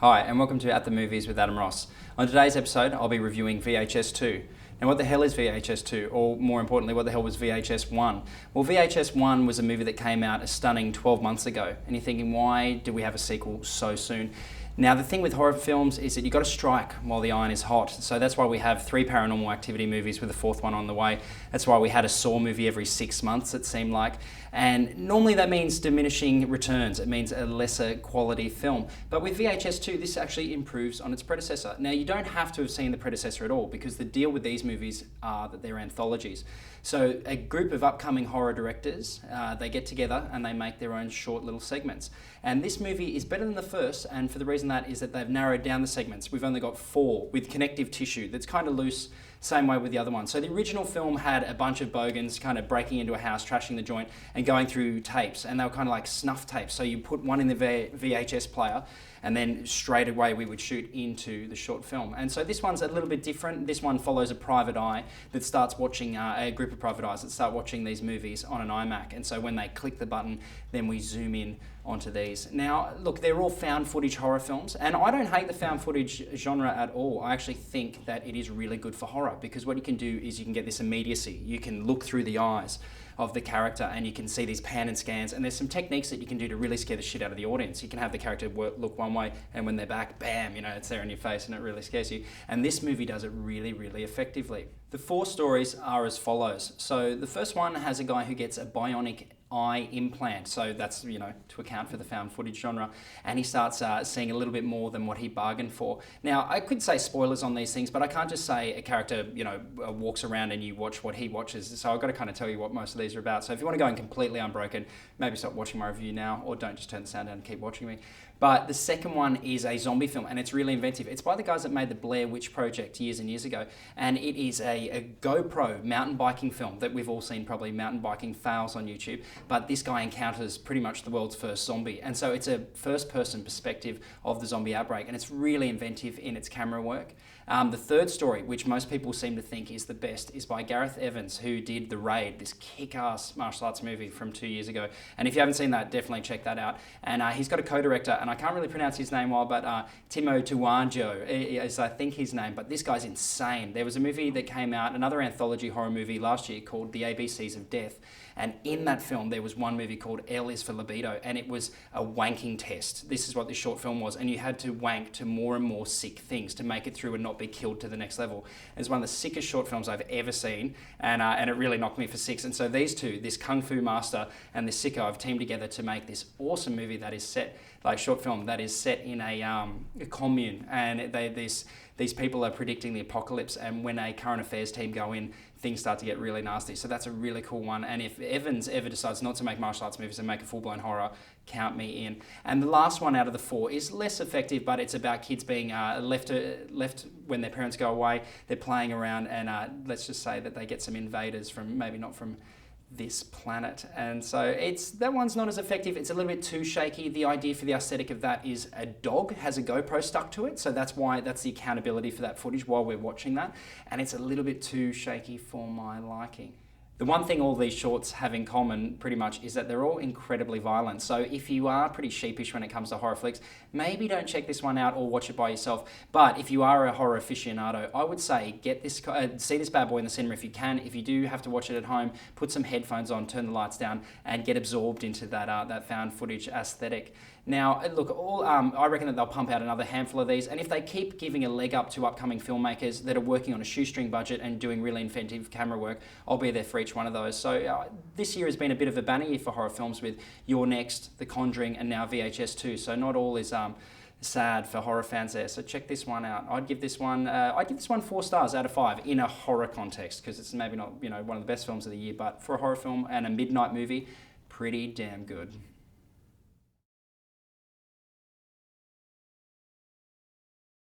Hi, and welcome to At the Movies with Adam Ross. On today's episode, I'll be reviewing VHS 2. Now, what the hell is VHS 2? Or more importantly, what the hell was VHS 1? Well, VHS 1 was a movie that came out a stunning 12 months ago. And you're thinking, why do we have a sequel so soon? Now, the thing with horror films is that you've got to strike while the iron is hot. So that's why we have 3 Paranormal Activity movies with a 4th one on the way. That's why we had a Saw movie every 6 months, it seemed like. And normally that means diminishing returns. It means a lesser quality film. But with VHS 2, this actually improves on its predecessor. Now, you don't have to have seen the predecessor at all, because the deal with these movies are that they're anthologies. So a group of upcoming horror directors, they get together and they make their own short little segments. And this movie is better than the first, and for the reason that is that they've narrowed down the segments. We've only got 4 with connective tissue that's kind of loose, same way with the other one. So the original film had a bunch of bogans kind of breaking into a house, trashing the joint, and going through tapes, and they were kind of like snuff tapes. So you put one in the VHS player, and then straight away we would shoot into the short film. And so this one's a little bit different. This one follows a private eye that starts watching, a group of private eyes that start watching these movies on an iMac. And so when they click the button, then we zoom in onto these. Now, look, they're all found footage horror films, and I don't hate the found footage genre at all. I actually think that it is really good for horror, because what you can do is you can get this immediacy. You can look through the eyes of the character and you can see these pan and scans, and there's some techniques that you can do to really scare the shit out of the audience. You can have the character look one way, and when they're back, bam, it's there in your face and it really scares you. And this movie does it really, really effectively. The 4 stories are as follows. So the first one has a guy who gets a bionic eye implant, so that's to account for the found footage genre, and he starts seeing a little bit more than what he bargained for. Now, I could say spoilers on these things, but I can't just say a character walks around and you watch what he watches, so I've got to kind of tell you what most of these are about. So if you want to go in completely unbroken, maybe stop watching my review now, or don't, just turn the sound down and keep watching me. But the second one is a zombie film, and it's really inventive. It's by the guys that made the Blair Witch Project years and years ago, and it is a GoPro mountain biking film that we've all seen, probably mountain biking fails on YouTube, but this guy encounters pretty much the world's first zombie. And so it's a first-person perspective of the zombie outbreak, and it's really inventive in its camera work. The third story, which most people seem to think is the best, is by Gareth Evans, who did The Raid, this kick-ass martial arts movie from 2 years ago. And if you haven't seen that, definitely check that out. And he's got a co-director, and I can't really pronounce his name well, but Timo Tuanjo is, I think, his name. But this guy's insane. There was a movie that came out, another anthology horror movie last year called The ABCs of Death. And in that film, there was one movie called L is for Libido, and it was a wanking test. This is what this short film was, and you had to wank to more and more sick things to make it through and not be killed to the next level. It's one of the sickest short films I've ever seen, and it really knocked me for 6. And so these two, this kung fu master and this sicko, have teamed together to make this awesome movie that is set, like short film, that is set in a commune, and these people are predicting the apocalypse, and when a current affairs team go in, things start to get really nasty. So that's a really cool one. And if Evans ever decides not to make martial arts movies and make a full-blown horror, count me in. And the last one out of the 4 is less effective, but it's about kids being left when their parents go away. They're playing around, and let's just say that they get some invaders from, maybe not from this planet, and so that one's not as effective. It's a little bit too shaky. The idea for the aesthetic of that is a dog has a GoPro stuck to it, so that's the accountability for that footage while we're watching that, and it's a little bit too shaky for my liking. The one thing all these shorts have in common, pretty much, is that they're all incredibly violent. So if you are pretty sheepish when it comes to horror flicks, maybe don't check this one out or watch it by yourself. But if you are a horror aficionado, I would say see this bad boy in the cinema if you can. If you do have to watch it at home, put some headphones on, turn the lights down, and get absorbed into that found footage aesthetic. Now, look, I reckon that they'll pump out another handful of these, and if they keep giving a leg up to upcoming filmmakers that are working on a shoestring budget and doing really inventive camera work, I'll be there for each one of those. So this year has been a bit of a banner year for horror films with You're Next, The Conjuring, and now VHS 2. So not all is sad for horror fans there. So check this one out. I'd give this one 4 stars out of 5 in a horror context, because it's maybe not one of the best films of the year, but for a horror film and a midnight movie, pretty damn good.